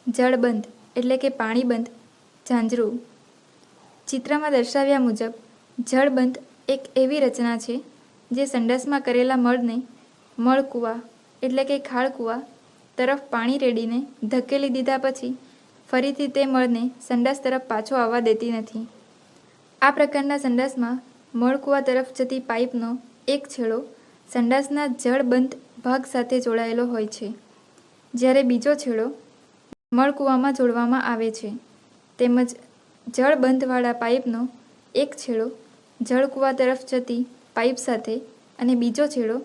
જળબંધ એટલે કે પાણીબંધ ઝાંઝરું. ચિત્રમાં દર્શાવ્યા મુજબ જળબંધ એક એવી રચના છે જે સંડાસમાં કરેલા મળને મળકૂવા એટલે કે ખાળકૂવા તરફ પાણી રેડીને ધકેલી દીધા પછી ફરીથી તે મળને સંડાસ તરફ પાછો આવવા દેતી નથી. આ પ્રકારના સંડાસમાં મળકૂવા તરફ જતી પાઇપનો એક છેડો સંડાસના જળબંધ ભાગ સાથે જોડાયેલો હોય છે, જ્યારે બીજો છેડો મળકૂવામાં જોડવામાં આવે છે. તેમજ જળબંધવાળા પાઇપનો એક છેડો જળકૂવા તરફ જતી પાઇપ સાથે અને બીજો છેડો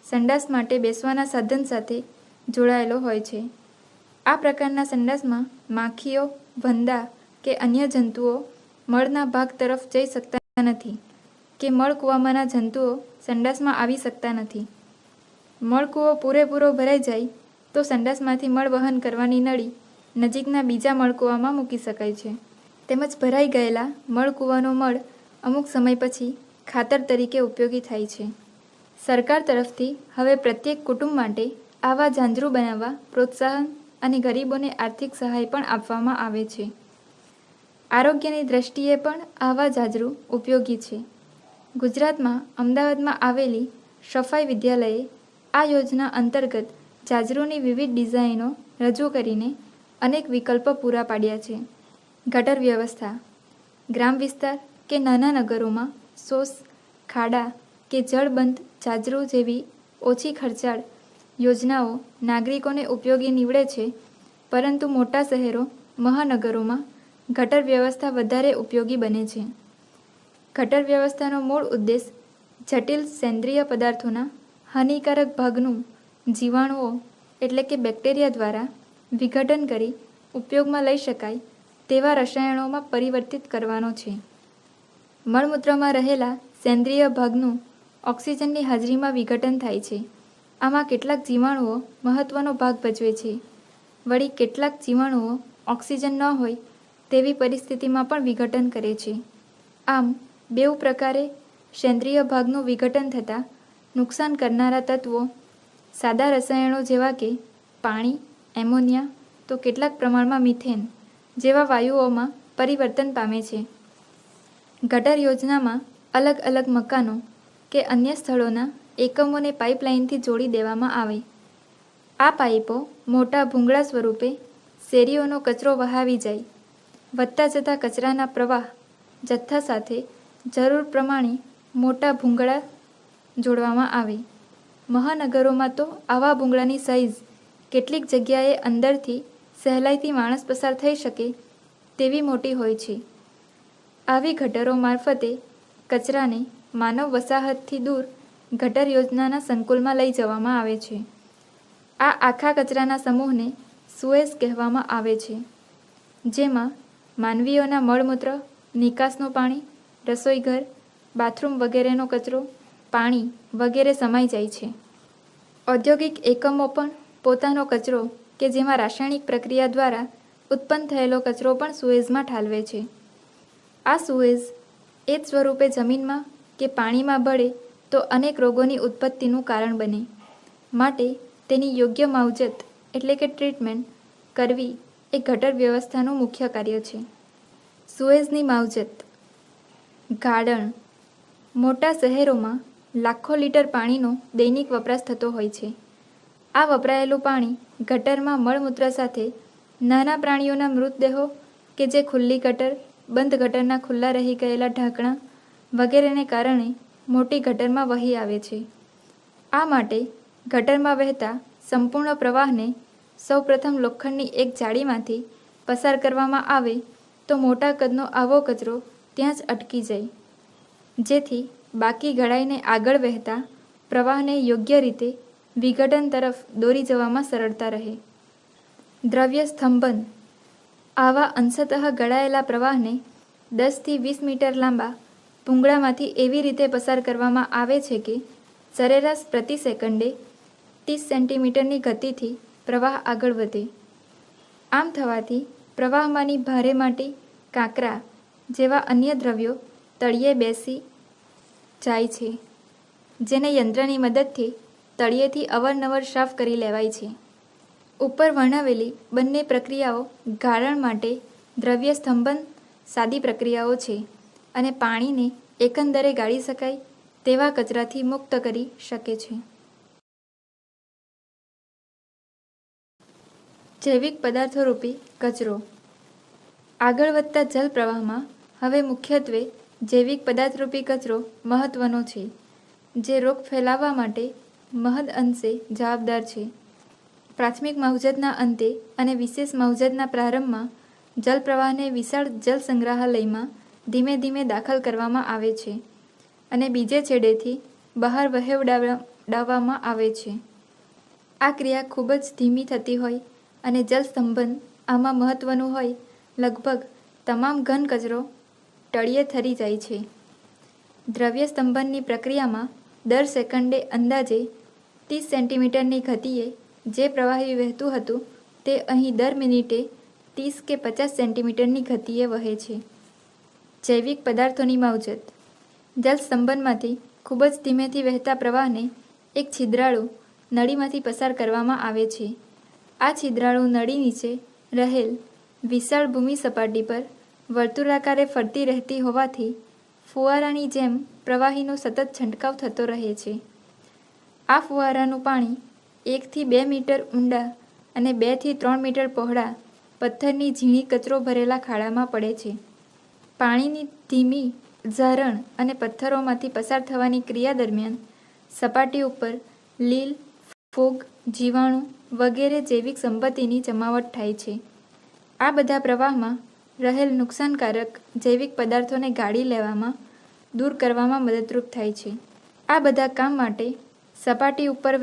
સંડાસ માટે બેસવાના સાધન સાથે જોડાયેલો હોય છે. આ પ્રકારના સંડાસમાં માખીઓ, વંદા કે અન્ય જંતુઓ મળના ભાગ તરફ જઈ શકતા નથી કે મળકૂવામાંના જંતુઓ સંડાસમાં આવી શકતા નથી. મળકૂવો પૂરેપૂરો ભરાઈ જાય તો સંડાસમાંથી મળ વહન કરવાની નળી નજીકના બીજા મળકૂવામાં મૂકી શકાય છે. તેમજ ભરાઈ ગયેલા મળકૂવાનો મળ અમુક સમય પછી ખાતર તરીકે ઉપયોગી થાય છે. સરકાર તરફથી હવે પ્રત્યેક કુટુંબ માટે આવા ઝાંઝરું બનાવવા પ્રોત્સાહન અને ગરીબોને આર્થિક સહાય પણ આપવામાં આવે છે. આરોગ્યની દ્રષ્ટિએ પણ આવા ઝાંઝરું ઉપયોગી છે. ગુજરાતમાં અમદાવાદમાં આવેલી સફાઈ વિદ્યાલયે આ યોજના અંતર્ગત ઝાંઝરુંની વિવિધ ડિઝાઇનો રજૂ કરીને અનેક વિકલ્પો પૂરા પાડ્યા છે. ગટર વ્યવસ્થા. ગ્રામ વિસ્તાર કે નાના નગરોમાં શોષ, ખાડા કે જળબંધ ઝાંઝરું જેવી ઓછી ખર્ચાળ યોજનાઓ નાગરિકોને ઉપયોગી નીવડે છે, પરંતુ મોટા શહેરો, મહાનગરોમાં ગટર વ્યવસ્થા વધારે ઉપયોગી બને છે. ગટર વ્યવસ્થાનો મૂળ ઉદ્દેશ જટિલ સેન્દ્રિય પદાર્થોના હાનિકારક ભાગનું જીવાણુઓ એટલે કે બેક્ટેરિયા દ્વારા વિઘટન કરી ઉપયોગમાં લઈ શકાય તેવા રસાયણોમાં પરિવર્તિત કરવાનો છે. મળમૂત્રમાં રહેલા સેન્દ્રિય ભાગનું ઓક્સિજનની હાજરીમાં વિઘટન થાય છે. આમાં કેટલાક જીવાણુઓ મહત્વનો ભાગ ભજવે છે. વળી કેટલાક જીવાણુઓ ઓક્સિજન ન હોય તેવી પરિસ્થિતિમાં પણ વિઘટન કરે છે. આમ બેઉ પ્રકારે સેન્દ્રિય ભાગનું વિઘટન થતાં નુકસાન કરનારા તત્વો સાદા રસાયણો જેવા કે પાણી, એમોનિયા તો કેટલાક પ્રમાણમાં મિથેન જેવા વાયુઓમાં પરિવર્તન પામે છે. ગટર યોજનામાં અલગ અલગ મકાનો કે અન્ય સ્થળોના એકમોને પાઇપલાઇનથી જોડી દેવામાં આવે. આ પાઇપો મોટા ભૂંગળા સ્વરૂપે શેરીઓનો કચરો વહાવી જાય. વધતા જતા કચરાના પ્રવાહ જથ્થા સાથે જરૂર પ્રમાણે મોટા ભૂંગળા જોડવામાં આવે. મહાનગરોમાં તો આવા ભૂંગળાની સાઇઝ કેટલીક જગ્યાએ અંદરથી સહેલાઈથી માણસ પસાર થઈ શકે તેવી મોટી હોય છે. આવી ગટરો મારફતે કચરાને માનવ વસાહતથી દૂર ગટર યોજનાના સંકુલમાં લઈ જવામાં આવે છે. આ આખા કચરાના સમૂહને સુએઝ કહેવામાં આવે છે, જેમાં માનવીઓના મળમૂત્ર, નિકાસનું પાણી, રસોઈઘર, બાથરૂમ વગેરેનો કચરો, પાણી વગેરે સમાઈ જાય છે. ઔદ્યોગિક એકમો પણ પોતાનો કચરો કે જેમાં રાસાયણિક પ્રક્રિયા દ્વારા ઉત્પન્ન થયેલો કચરો પણ સુએઝમાં ઠાલવે છે. આ સુએઝ એ જ સ્વરૂપે જમીનમાં કે પાણીમાં ભળે તો અનેક રોગોની ઉત્પત્તિનું કારણ બને. માટે તેની યોગ્ય માવજત એટલે કે ટ્રીટમેન્ટ કરવી એ ગટર વ્યવસ્થાનું મુખ્ય કાર્ય છે. સુએઝની માવજત. ગાળણ. મોટા શહેરોમાં લાખો લીટર પાણીનો દૈનિક વપરાશ થતો હોય છે. આ વપરાયેલું પાણી ગટરમાં મળમૂત્ર સાથે નાના પ્રાણીઓના મૃતદેહો કે જે ખુલ્લી ગટર, બંધ ગટરના ખુલ્લા રહી ગયેલા ઢાંકણા વગેરેને કારણે મોટી ગટરમાં વહી આવે છે. આ માટે ગટરમાં વહેતા સંપૂર્ણ પ્રવાહને સૌપ્રથમ લોખંડની એક જાળીમાંથી પસાર કરવામાં આવે તો મોટા કદનો આવો કચરો ત્યાં જ અટકી જાય, જેથી બાકી ગળાઈને આગળ વહેતા પ્રવાહને યોગ્ય રીતે વિઘટન તરફ દોરી જવામાં સરળતા રહે. દ્રવ્ય સ્તંભન. આવા અંશતઃ ગળાયેલા પ્રવાહને 10 થી 20 મીટર લાંબા ભૂંગળામાંથી એવી રીતે પસાર કરવામાં આવે છે કે સરેરાશ પ્રતિ સેકન્ડે 30 સેન્ટીમીટરની ગતિથી પ્રવાહ આગળ વધે. આમ થવાથી પ્રવાહમાંની ભારે માટી, કાંકરા જેવા અન્ય દ્રવ્યો તળિયે બેસી જાય છે, જેને યંત્રની મદદથી તળિયેથી અવારનવાર સાફ કરી લેવાય છે. ઉપર વર્ણવેલી બંને પ્રક્રિયાઓ ગાળણ માટે દ્રવ્ય સ્તંભન સાદી પ્રક્રિયાઓ છે અને પાણીને એકંદરે ગાળી શકાય તેવા કચરાથી મુક્ત કરી શકે છે. જૈવિક પદાર્થો રૂપી કચરો. આગળ વધતા જલ પ્રવાહમાં હવે મુખ્યત્વે જૈવિક પદાર્થરૂપી કચરો મહત્વનો છે, જે રોગ ફેલાવવા માટે મહદ અંશે જવાબદાર છે. પ્રાથમિક માવજતના અંતે અને વિશેષ માવજતના પ્રારંભમાં જલ પ્રવાહને વિશાળ જલ સંગ્રહાલયમાં ધીમે ધીમે દાખલ કરવામાં આવે છે અને બીજે છેડેથી બહાર વહેવડાવવામાં આવે છે. આ ક્રિયા ખૂબ જ ધીમી થતી હોય અને જલ સ્તંભન આમાં મહત્વનું હોય લગભગ તમામ ઘન કચરો તળિયે થરી જાય છે. દ્રવ્ય સ્તંભનની પ્રક્રિયામાં દર સેકન્ડે અંદાજે 30 સેન્ટીમીટરની ગતિએ જે પ્રવાહી વહેતું હતું તે અહીં દર મિનિટે 30 કે 50 સેન્ટીમીટરની ગતિએ વહે છે. જૈવિક પદાર્થોની માવજત. જલ સ્તંભનમાંથી ખૂબ જ ધીમેથી વહેતા પ્રવાહને એક છિદ્રાળુ નળીમાંથી પસાર કરવામાં આવે છે. આ છિદ્રાળુ નળી નીચે રહેલ વિશાળ ભૂમિ સપાટી પર વર્તુળાકારે ફરતી રહેતી હોવાથી ફુવારાની જેમ પ્રવાહીનો સતત છંટકાવ થતો રહે છે. આ ફુવારાનું પાણી 1 થી 2 મીટર ઊંડા અને 2 થી 3 મીટર પહોળા પથ્થરની ઝીણી કચરો ભરેલા ખાડામાં પડે છે. પાણીની ધીમી ઝારણ અને પથ્થરોમાંથી પસાર થવાની ક્રિયા દરમિયાન સપાટી ઉપર લીલ, ફૂગ, જીવાણુ વગેરે જૈવિક સંપત્તિની જમાવટ થાય છે. આ બધા પ્રવાહમાં રહેલ નુકસાનકારક જૈવિક પદાર્થોને ગાળી લેવામાં, દૂર કરવામાં મદદરૂપ થાય છે. આ બધા કામ માટે સપાટી ઉપર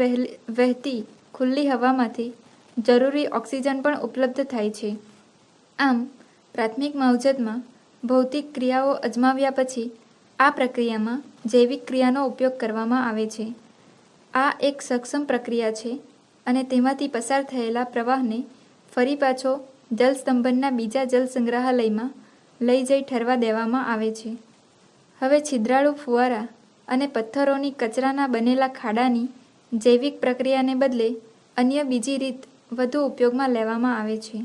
વહેતી ખુલ્લી હવામાંથી જરૂરી ઓક્સિજન પણ ઉપલબ્ધ થાય છે. આમ પ્રાથમિક માવજતમાં ભૌતિક ક્રિયાઓ અજમાવ્યા પછી આ પ્રક્રિયામાં જૈવિક ક્રિયાનો ઉપયોગ કરવામાં આવે છે. આ એક સક્ષમ પ્રક્રિયા છે અને તેમાંથી પસાર થયેલા પ્રવાહને ફરી પાછો જલ સ્તંભનના બીજા જલ સંગ્રહાલયમાં લઈ જઈ ઠરવા દેવામાં આવે છે. હવે છિદ્રાળુ ફુવારા અને પથ્થરોની કચરાના બનેલા ખાડાની જૈવિક પ્રક્રિયાને બદલે અન્ય બીજી રીત વધુ ઉપયોગમાં લેવામાં આવે છે,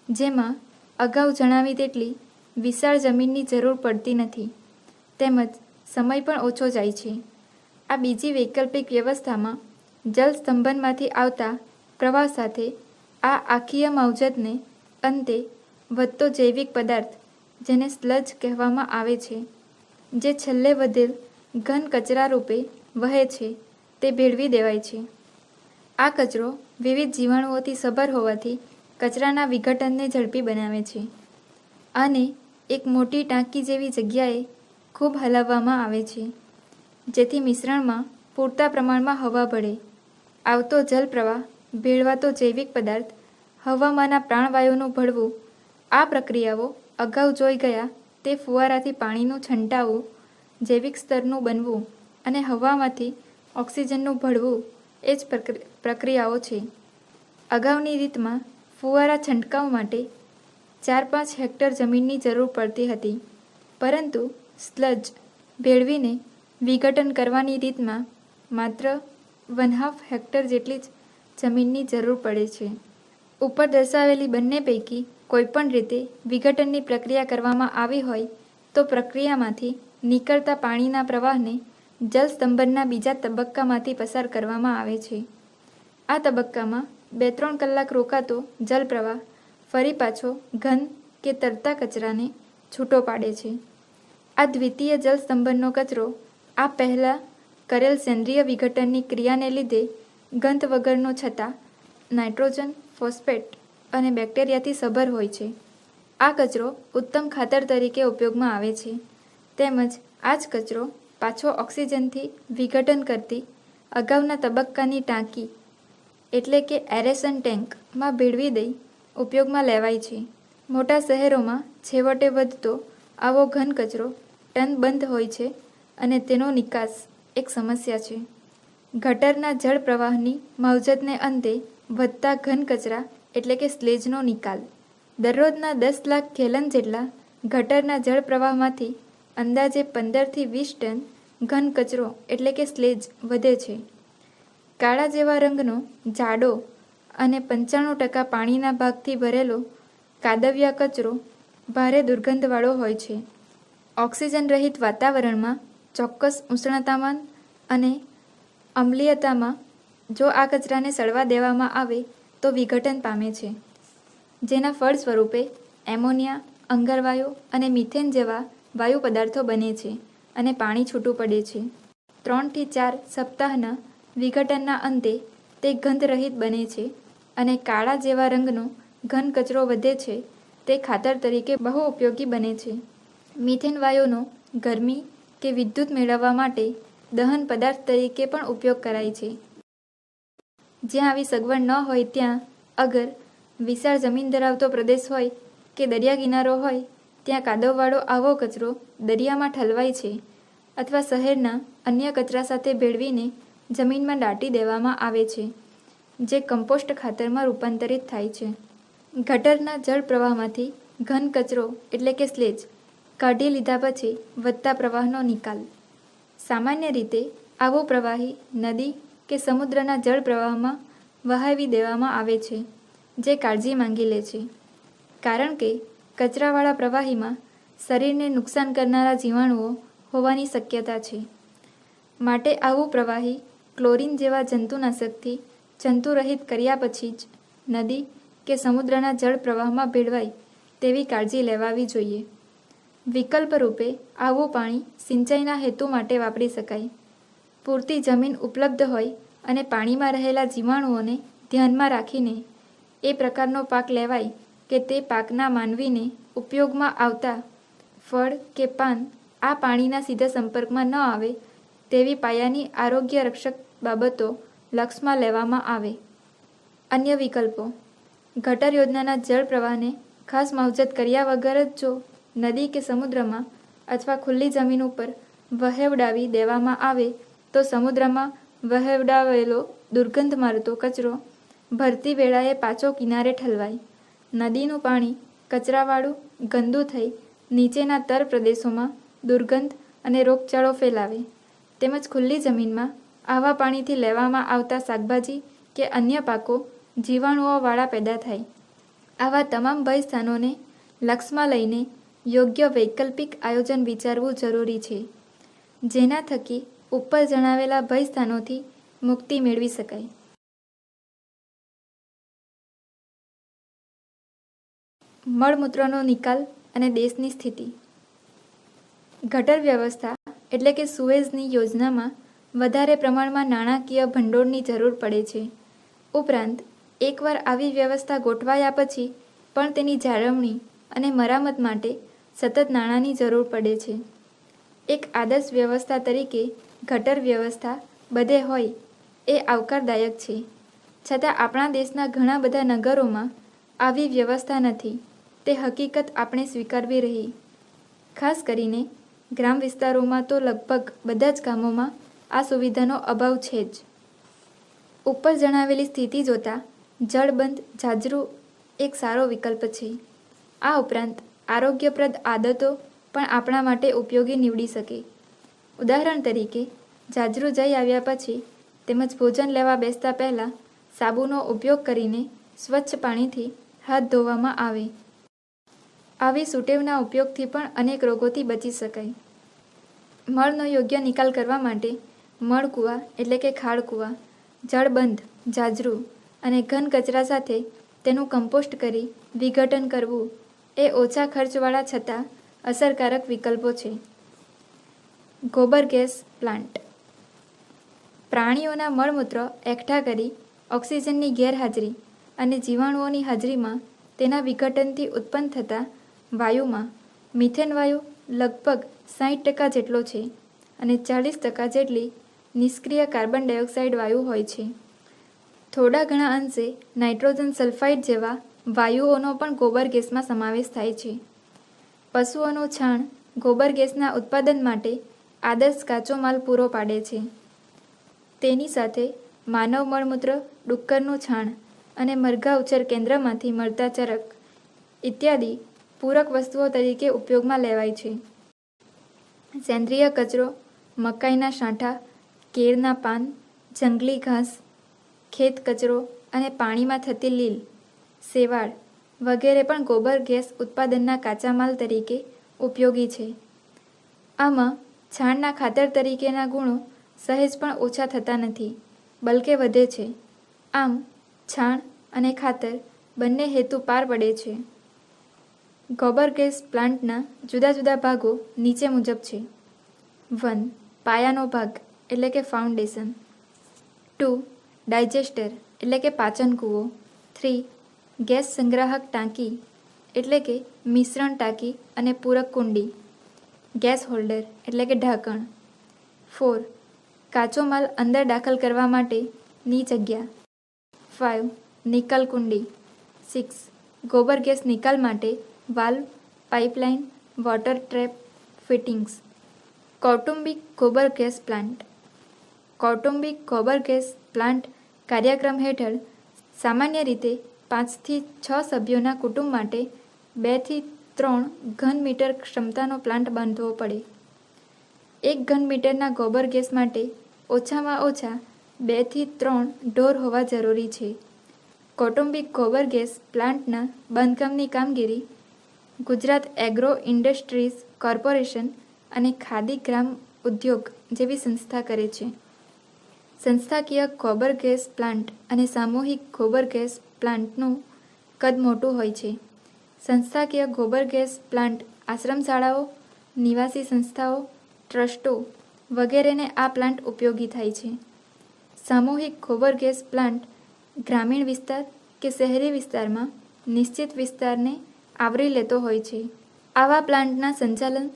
જેમાં અગાઉ જણાવી તેટલી વિશાળ જમીનની જરૂર પડતી નથી તેમજ સમય પણ ઓછો જાય છે. આ બીજી વૈકલ્પિક વ્યવસ્થામાં જલ સ્તંભનમાંથી આવતા પ્રવાહ સાથે આ આખીય માવજતને અંતે વધતો જૈવિક પદાર્થ, જેને સ્લજ કહેવામાં આવે છે, જે છેલ્લે વધેલ ઘન કચરા રૂપે વહે છે, તે ભેળવી દેવાય છે. આ કચરો વિવિધ જીવાણુઓથી સભર હોવાથી કચરાના વિઘટનને ઝડપી બનાવે છે અને એક મોટી ટાંકી જેવી જગ્યાએ ખૂબ હલાવવામાં આવે છે, જેથી મિશ્રણમાં પૂરતા પ્રમાણમાં હવા ભળે. આવતો જલ પ્રવાહ ભેળવાતો જૈવિક પદાર્થ, હવામાંના પ્રાણવાયુનું ભળવું, આ પ્રક્રિયાઓ અગાઉ જોઈ ગયા તે ફુવારાથી પાણીનું છંટાવું, જૈવિક સ્તરનું બનવું અને હવામાંથી ઓક્સિજનનું ભળવું એ જ પ્રક્રિયાઓ છે. અગાઉની રીતમાં ફુવારા છંટકાવ માટે 4-5 હેક્ટર જમીનની જરૂર પડતી હતી, પરંતુ સ્લજ ભેળવીને વિઘટન કરવાની રીતમાં માત્ર 1/2 હેક્ટર જેટલી જ જમીનની જરૂર પડે છે. ઉપર દર્શાવેલી બંને પૈકી કોઈપણ રીતે વિઘટનની પ્રક્રિયા કરવામાં આવી હોય તો પ્રક્રિયામાંથી નીકળતા પાણીના પ્રવાહને જલ સ્તંભનના બીજા તબક્કામાંથી પસાર કરવામાં આવે છે. આ તબક્કામાં 2-3 કલાક રોકાતો જલ પ્રવાહ ફરી પાછો ઘન કે તરતા કચરાને છૂટો પાડે છે. આ દ્વિતીય જલ સ્તંભનનો કચરો આ પહેલાં કરેલ સેન્દ્રિય વિઘટનની ક્રિયાને લીધે ગંધ વગરનો છતાં નાઇટ્રોજન, ફોસ્ફેટ અને બેક્ટેરિયાથી સભર હોય છે. આ કચરો ઉત્તમ ખાતર તરીકે ઉપયોગમાં આવે છે. તેમજ આ જ કચરો પાછો ઓક્સિજનથી વિઘટન કરતી અગાઉના તબક્કાની ટાંકી એટલે કે એરેશન ટેન્કમાં ભેળવી દઈ ઉપયોગમાં લેવાય છે. મોટા શહેરોમાં છેવટે વધતો આવો ઘન કચરો ટનબંધ હોય છે અને તેનો નિકાસ એક સમસ્યા છે. ગટરના જળ પ્રવાહની માવજતને અંતે વધતા ઘન કચરા એટલે કે સ્લેજનો નિકાલ. દરરોજના 10 લાખ ગેલન જેટલા ગટરના જળ પ્રવાહમાંથી અંદાજે 15 થી 20 ટન ઘન કચરો એટલે કે સ્લેજ વધે છે. કાળા જેવા રંગનો જાડો અને 95% પાણીના ભાગથી ભરેલો કાદવ્યા કચરો ભારે દુર્ગંધવાળો હોય છે. ઓક્સિજન રહિત વાતાવરણમાં ચોક્કસ ઉષ્ણતામાન અને અમ્લીયતામાં જો આ કચરાને સડવા દેવામાં આવે તો વિઘટન પામે છે, જેના ફળ સ્વરૂપે એમોનિયા, અંગારવાયુ અને મિથેન જેવા વાયુ પદાર્થો બને છે અને પાણી છૂટું પડે છે. 3 થી 4 સપ્તાહના વિઘટનના અંતે તે ગંધરહિત બને છે અને કાળા જેવા રંગનો ઘન કચરો વધે છે તે ખાતર તરીકે બહુ ઉપયોગી બને છે. મિથેન વાયુનો ગરમી કે વિદ્યુત મેળવવા માટે દહન પદાર્થ તરીકે પણ ઉપયોગ કરાય છે. જ્યાં આવી સગવડ ન હોય ત્યાં અગર વિશાળ જમીન ધરાવતો પ્રદેશ હોય કે દરિયા કિનારો હોય ત્યાં કાદવવાળો આવો કચરો દરિયામાં ઠલવાય છે અથવા શહેરના અન્ય કચરા સાથે ભેળવીને જમીનમાં દાટી દેવામાં આવે છે, જે કમ્પોસ્ટ ખાતરમાં રૂપાંતરિત થાય છે. ગટરના જળ પ્રવાહમાંથી ઘન કચરો એટલે કે સ્લેજ કાઢી લીધા પછી વધતા પ્રવાહનો નિકાલ. સામાન્ય રીતે આવો પ્રવાહી નદી કે સમુદ્રના જળ પ્રવાહમાં વહાવી દેવામાં આવે છે, જે કાળજી માંગી લે છે, કારણ કે કચરાવાળા પ્રવાહીમાં શરીરને નુકસાન કરનારા જીવાણુઓ હોવાની શક્યતા છે. માટે આવું પ્રવાહી ક્લોરીન જેવા જંતુનાશકથી જંતુરહિત કર્યા પછી જ નદી કે સમુદ્રના જળ પ્રવાહમાં ભેળવાય તેવી કાળજી લેવાવી જોઈએ. વિકલ્પ રૂપે આવું પાણી સિંચાઈના હેતુ માટે વાપરી શકાય. પૂરતી જમીન ઉપલબ્ધ હોય અને પાણીમાં રહેલા જીવાણુઓને ધ્યાનમાં રાખીને એ પ્રકારનો પાક લેવાય કે તે પાકના માનવીને ઉપયોગમાં આવતા ફળ કે પાન આ પાણીના સીધા સંપર્કમાં ન આવે તેવી પાયાની આરોગ્ય રક્ષક બાબતો લક્ષમાં લેવામાં આવે. અન્ય વિકલ્પો: ગટર યોજનાના જળ પ્રવાહને ખાસ માવજત કર્યા વગર જ જો નદી કે સમુદ્રમાં અથવા ખુલ્લી જમીન ઉપર વહેવડાવી દેવામાં આવે તો સમુદ્રમાં વહેવડાવેલો દુર્ગંધ મારતો કચરો ભરતી વેળાએ પાછો કિનારે ઠલવાય. નદીનું પાણી કચરાવાળું ગંદુ થઈ નીચેના તર પ્રદેશોમાં દુર્ગંધ અને રોગચાળો ફેલાવે, તેમજ ખુલ્લી જમીનમાં આવા પાણીથી લેવામાં આવતા શાકભાજી કે અન્ય પાકો જીવાણુઓવાળા પેદા થાય. આવા તમામ ભય સ્થાનોને લક્ષમાં લઈને યોગ્ય વૈકલ્પિક આયોજન વિચારવું જરૂરી છે, જેના થકી ઉપર જણાવેલા ભય સ્થાનોથી મુક્તિ મેળવી શકાય. મળમૂત્રનો નિકાલ અને દેશની સ્થિતિ. ગટર વ્યવસ્થા એટલે કે સુએઝની યોજનામાં વધારે પ્રમાણમાં નાણાકીય ભંડોળની જરૂર પડે છે. ઉપરાંત એકવાર આવી વ્યવસ્થા ગોઠવાયા પછી પણ તેની જાળવણી અને મરામત માટે સતત નાણાંની જરૂર પડે છે. એક આદર્શ વ્યવસ્થા તરીકે ગટર વ્યવસ્થા બધે હોય એ આવકારદાયક છે, છતાં આપણા દેશના ઘણા બધા નગરોમાં આવી વ્યવસ્થા નથી તે હકીકત આપણે સ્વીકારવી રહી. ખાસ કરીને ગ્રામ વિસ્તારોમાં તો લગભગ બધા જ ગામોમાં આ સુવિધાનો અભાવ છે જ. ઉપર જણાવેલી સ્થિતિ જોતાં જળબંધ ઝાઝરું એક સારો વિકલ્પ છે. આ ઉપરાંત આરોગ્યપ્રદ આદતો પણ આપણા માટે ઉપયોગી નીવડી શકે. ઉદાહરણ તરીકે ઝાઝરું જઈ આવ્યા પછી તેમજ ભોજન લેવા બેસતા પહેલાં સાબુનો ઉપયોગ કરીને સ્વચ્છ પાણીથી હાથ ધોવામાં આવે. આવી સુટેવના ઉપયોગથી પણ અનેક રોગોથી બચી શકાય. મળનો યોગ્ય નિકાલ કરવા માટે મળકૂવા એટલે કે ખાળકૂવા, જળબંધ ઝાઝરું અને ઘન કચરા સાથે તેનું કમ્પોસ્ટ કરી વિઘટન કરવું એ ઓછા ખર્ચવાળા છતાં અસરકારક વિકલ્પો છે. ગોબર ગેસ પ્લાન્ટ. પ્રાણીઓના મળમૂત્ર એકઠા કરી ઓક્સિજનની ગેરહાજરી અને જીવાણુઓની હાજરીમાં તેના વિઘટનથી ઉત્પન્ન થતા વાયુમાં મિથેન વાયુ લગભગ 60% જેટલો છે અને 40% જેટલી નિષ્ક્રિય કાર્બન ડાયોક્સાઇડ વાયુ હોય છે. થોડા ઘણા અંશે નાઇટ્રોજન સલ્ફાઇડ જેવા વાયુઓનો પણ ગોબર ગેસમાં સમાવેશ થાય છે. પશુઓનું છાણ ગોબર ગેસના ઉત્પાદન માટે આદર્શ કાચો માલ પૂરો પાડે છે. તેની સાથે માનવ મળમૂત્ર, ડુક્કરનું છાણ અને મરઘા ઉછેર કેન્દ્રમાંથી મળતા ચરક ઇત્યાદિ પૂરક વસ્તુઓ તરીકે ઉપયોગમાં લેવાય છે. સેન્દ્રિય કચરો મકાઈના સાંઠા, કેળના પાન, જંગલી ઘાસ, ખેત કચરો અને પાણીમાં થતી લીલ, શેવાળ વગેરે પણ ગોબર ગેસ ઉત્પાદનના કાચા માલ તરીકે ઉપયોગી છે. આમાં છાણના ખાતર તરીકેના ગુણો સહેજ પણ ઓછા થતા નથી, બલકે વધે છે. આમ છાણ અને ખાતર બંને હેતુ પાર પડે છે. ગોબર ગેસ પ્લાન્ટના જુદા જુદા ભાગો નીચે મુજબ છે. 1. પાયાનો ભાગ એટલે કે ફાઉન્ડેશન. 2. ડાયજેસ્ટર એટલે કે પાચન કૂવો. 3. ગેસ સંગ્રાહક ટાંકી એટલે કે મિશ્રણ ટાંકી અને પૂરક કુંડી. ગેસ હોલ્ડર એટલે કે ઢાંકણ. 4. કાચો માલ અંદર દાખલ કરવા માટેની જગ્યા. 5. નિકાલ કુંડી. 6. ગોબર ગેસ નિકાલ માટે valve, pipeline, water trap fittings. કૌટુંબિક ગોબર ગેસ પ્લાન્ટ. કૌટુંબિક ગોબર ગેસ પ્લાન્ટ કાર્યક્રમ હેઠળ સામાન્ય રીતે 5 થી 6 સભ્યોના કુટુંબ માટે 2 થી 3 ઘન મીટર ક્ષમતાનો પ્લાન્ટ બાંધવો પડે. 1 ઘન મીટરના ગોબર ગેસ માટે ઓછામાં ઓછા 2 થી 3 ઢોર હોવા જરૂરી છે. કૌટુંબિક ગોબર ગેસ પ્લાન્ટના બાંધકામની કામગીરી ગુજરાત એગ્રો ઇન્ડસ્ટ્રીઝ કોર્પોરેશન અને ખાદી ગ્રામ ઉદ્યોગ જેવી સંસ્થા કરે છે. સંસ્થાકીય ગોબર ગેસ પ્લાન્ટ અને સામૂહિક ગોબર ગેસ પ્લાન્ટનું કદ મોટું હોય છે. સંસ્થાકીય ગોબર ગેસ પ્લાન્ટ આશ્રમશાળાઓ, નિવાસી સંસ્થાઓ, ટ્રસ્ટો વગેરેને આ પ્લાન્ટ ઉપયોગી થાય છે. સામૂહિક ગોબર ગેસ પ્લાન્ટ ગ્રામીણ વિસ્તાર કે શહેરી વિસ્તારમાં નિશ્ચિત વિસ્તારને આવરી લેતો હોય છે. આવા પ્લાન્ટના સંચાલન,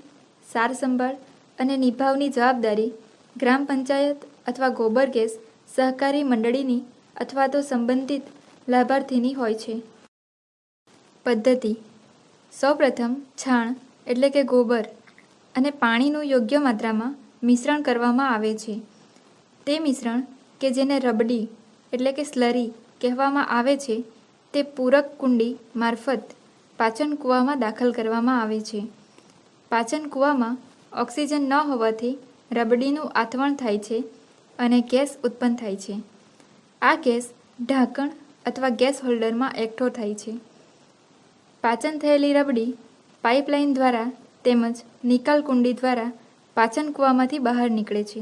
સાર સંભાળ અને નિભાવની જવાબદારી ગ્રામ પંચાયત અથવા ગોબર ગેસ સહકારી મંડળીની અથવા તો સંબંધિત લાભાર્થીની હોય છે. પદ્ધતિ: સૌપ્રથમ છાણ એટલે કે ગોબર અને પાણીનું યોગ્ય માત્રામાં મિશ્રણ કરવામાં આવે છે. તે મિશ્રણ કે જેને રબડી એટલે કે સ્લરી કહેવામાં આવે છે તે પૂરક કુંડી મારફત પાચન કૂવામાં દાખલ કરવામાં આવે છે. પાચન કૂવામાં ઓક્સિજન ન હોવાથી રબડીનું આથવણ થાય છે અને ગેસ ઉત્પન્ન થાય છે. આ ગેસ ઢાંકણ અથવા ગેસ હોલ્ડરમાં એકઠો થાય છે. પાચન થયેલી રબડી પાઇપલાઇન દ્વારા તેમજ નિકાલ કુંડી દ્વારા પાચન કૂવામાંથી બહાર નીકળે છે.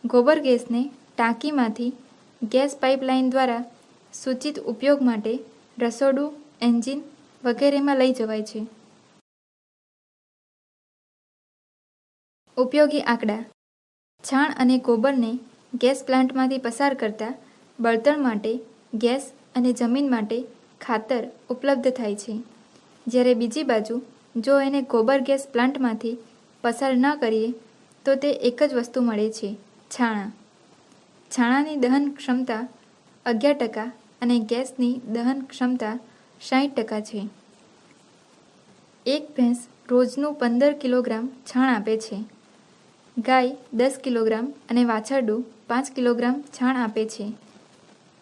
ગોબર ગેસને ટાંકીમાંથી ગેસ પાઇપલાઇન દ્વારા સૂચિત ઉપયોગ માટે રસોડું, એન્જિન વગેરેમાં લઈ જવાય છે. ઉપયોગી આંકડા: છાણ અને ગોબરને ગેસ પ્લાન્ટમાંથી પસાર કરતા બળતણ માટે ગેસ અને જમીન માટે ખાતર ઉપલબ્ધ થાય છે. જ્યારે બીજી બાજુ જો એને ગોબર ગેસ પ્લાન્ટમાંથી પસાર ન કરીએ તો તે એક જ વસ્તુ મળે છે, છાણા. છાણાની દહન ક્ષમતા 11% અને ગેસની દહન ક્ષમતા 60% છે. એક ભેંસ રોજનું 15 કિલોગ્રામ છાણ આપે છે. ગાય 10 કિલોગ્રામ અને વાછરડું 5 કિલોગ્રામ છાણ આપે છે.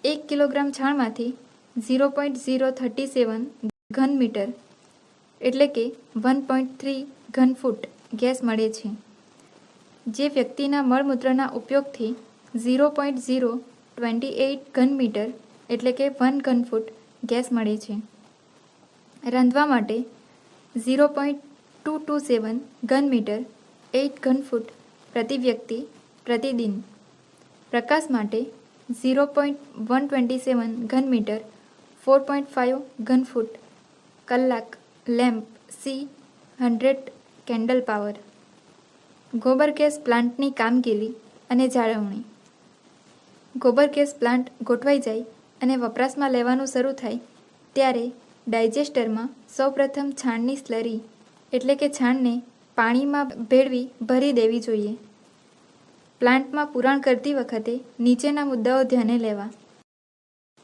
1 કિલોગ્રામ છાણમાંથી 0.037 ઘન મીટર એટલે કે 1.3 ઘન ફૂટ ગેસ મળે છે. જે વ્યક્તિના મળમૂત્રના ઉપયોગથી 0.028 ઘન મીટર એટલે કે 1 ઘન ફૂટ ગેસ મળે છે. રાંધવા માટે 0.227 ઘન મીટર 8 ઘન ફૂટ પ્રતિ વ્યક્તિ પ્રતિદિન. પ્રકાશ માટે 0.127 ઘન મીટર 4.5 ઘન ફૂટ કલાક લેમ્પ C100 કેન્ડલ પાવર. ગોબર ગેસ પ્લાન્ટની કામગીરી અને જાળવણી. ગોબર ગેસ પ્લાન્ટ ગોઠવાઈ જાય અને વપરાશમાં લેવાનું શરૂ થાય ત્યારે ડાયજેસ્ટરમાં સૌપ્રથમ છાણની સ્લરી એટલે કે છાણને પાણીમાં ભેળવી ભરી દેવી જોઈએ. પ્લાન્ટમાં પુરાણ કરતી વખતે નીચેના મુદ્દાઓ ધ્યાને લેવા.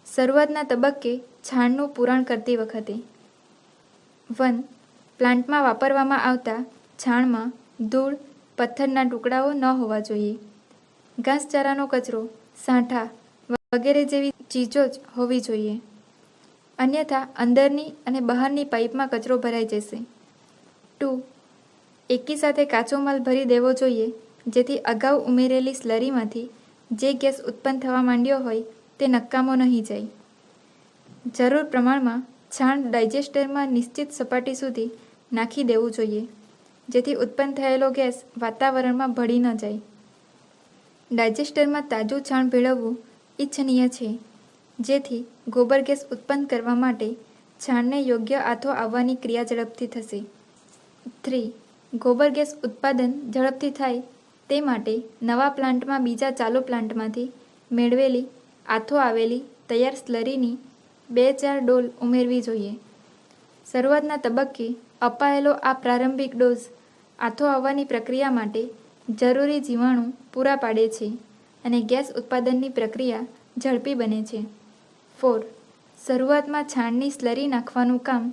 શરૂઆતના તબક્કે છાણનું પુરાણ કરતી વખતે 1. પ્લાન્ટમાં વાપરવામાં આવતા છાણમાં ધૂળ, પથ્થરના ટુકડાઓ ન હોવા જોઈએ. ઘાસચારાનો કચરો, સાંઠા વગેરે જેવી ચીજો જ હોવી જોઈએ. અન્યથા અંદરની અને બહારની પાઇપમાં કચરો ભરાઈ જશે. 2. એકી સાથે કાચો માલ ભરી દેવો જોઈએ જેથી અગાઉ ઉમેરેલી સ્લરીમાંથી જે ગેસ ઉત્પન્ન થવા માંડ્યો હોય તે નકામો નહીં જાય. જરૂર પ્રમાણમાં છાણ ડાયજેસ્ટરમાં નિશ્ચિત સપાટી સુધી નાખી દેવું જોઈએ, જેથી ઉત્પન્ન થયેલો ગેસ વાતાવરણમાં ભળી ન જાય. ડાયજેસ્ટરમાં તાજું છાણ ભેળવવું ઇચ્છનીય છે, જેથી ગોબર ગેસ ઉત્પન્ન કરવા માટે છાણને યોગ્ય આથો આવવાની ક્રિયા ઝડપથી થશે. 3. ગોબર ગેસ ઉત્પાદન ઝડપથી થાય તે માટે નવા પ્લાન્ટમાં બીજા ચાલુ પ્લાન્ટમાંથી મેળવેલી આથો આવેલી તૈયાર સ્લરીની 2-4 ડોલ ઉમેરવી જોઈએ. શરૂઆતના તબક્કે અપાયેલો આ પ્રારંભિક ડોઝ આથો આવવાની પ્રક્રિયા માટે જરૂરી જીવાણુ પૂરા પાડે છે અને ગેસ ઉત્પાદનની પ્રક્રિયા ઝડપી બને છે. 4. શરૂઆતમાં છાણની સ્લરી નાખવાનું કામ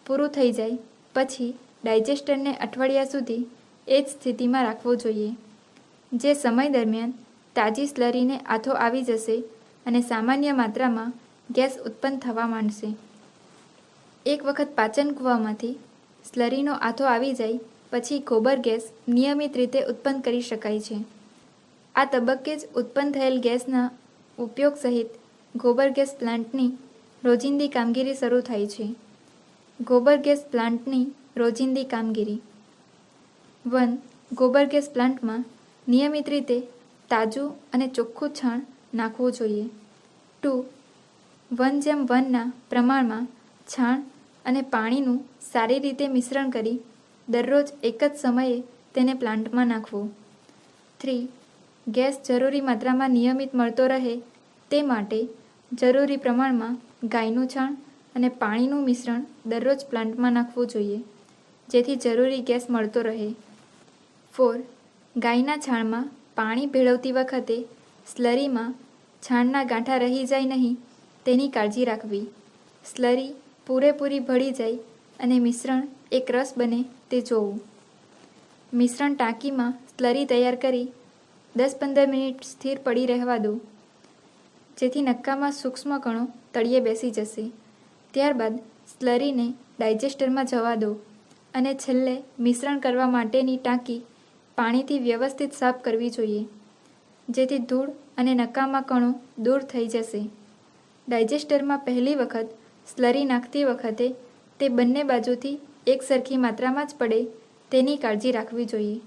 પૂરું થઈ જાય પછી ડાયજેસ્ટરને અઠવાડિયા સુધી એ જ સ્થિતિમાં રાખવું જોઈએ, જે સમય દરમિયાન તાજી સ્લરીને આથો આવી જશે અને સામાન્ય માત્રામાં ગેસ ઉત્પન્ન થવા માંડશે. એક વખત પાચન કૂવામાંથી સ્લરીનો આથો આવી જાય પછી ગોબર ગેસ નિયમિત રીતે ઉત્પન્ન કરી શકાય છે. આ તબક્કે જ ઉત્પન્ન થયેલ ગેસના ઉપયોગ સહિત ગોબર ગેસ પ્લાન્ટની રોજિંદી કામગીરી શરૂ થાય છે. ગોબર ગેસ પ્લાન્ટની રોજિંદી કામગીરી. 1. ગોબર ગેસ પ્લાન્ટમાં નિયમિત રીતે તાજું અને ચોખ્ખું છાણ નાખવું જોઈએ. 2. 1:1 પ્રમાણમાં છાણ અને પાણીનું સારી રીતે મિશ્રણ કરી દરરોજ એક જ સમયે તેને પ્લાન્ટમાં નાખવું. 3. ગેસ જરૂરી માત્રામાં નિયમિત મળતો રહે તે માટે જરૂરી પ્રમાણમાં ગાયનું છાણ અને પાણીનું મિશ્રણ દરરોજ પ્લાન્ટમાં નાખવું જોઈએ, જેથી જરૂરી ગેસ મળતો રહે. 4. ગાયના છાણમાં પાણી ભેળવતી વખતે સ્લરીમાં છાણના ગાંઠા રહી જાય નહીં તેની કાળજી રાખવી. સ્લરી પૂરેપૂરી ભળી જાય અને મિશ્રણ એક રસ બને તે જોવું. મિશ્રણ ટાંકીમાં સ્લરી તૈયાર કરી 10-15 મિનિટ સ્થિર પડી રહેવા દો, જેથી નક્કામાં સૂક્ષ્મ કણો તળિયે બેસી જશે. ત્યારબાદ સ્લરીને ડાયજેસ્ટરમાં જવા દો અને છેલ્લે મિશ્રણ કરવા માટેની ટાંકી પાણીથી વ્યવસ્થિત સાફ કરવી જોઈએ, જેથી ધૂળ અને નકામા કણો દૂર થઈ જશે. ડાયજેસ્ટરમાં પહેલી વખત સ્લરી નાખતી વખતે તે બંને બાજુથી એક સરખી માત્રામાં જ પડે તેની કાળજી રાખવી જોઈએ.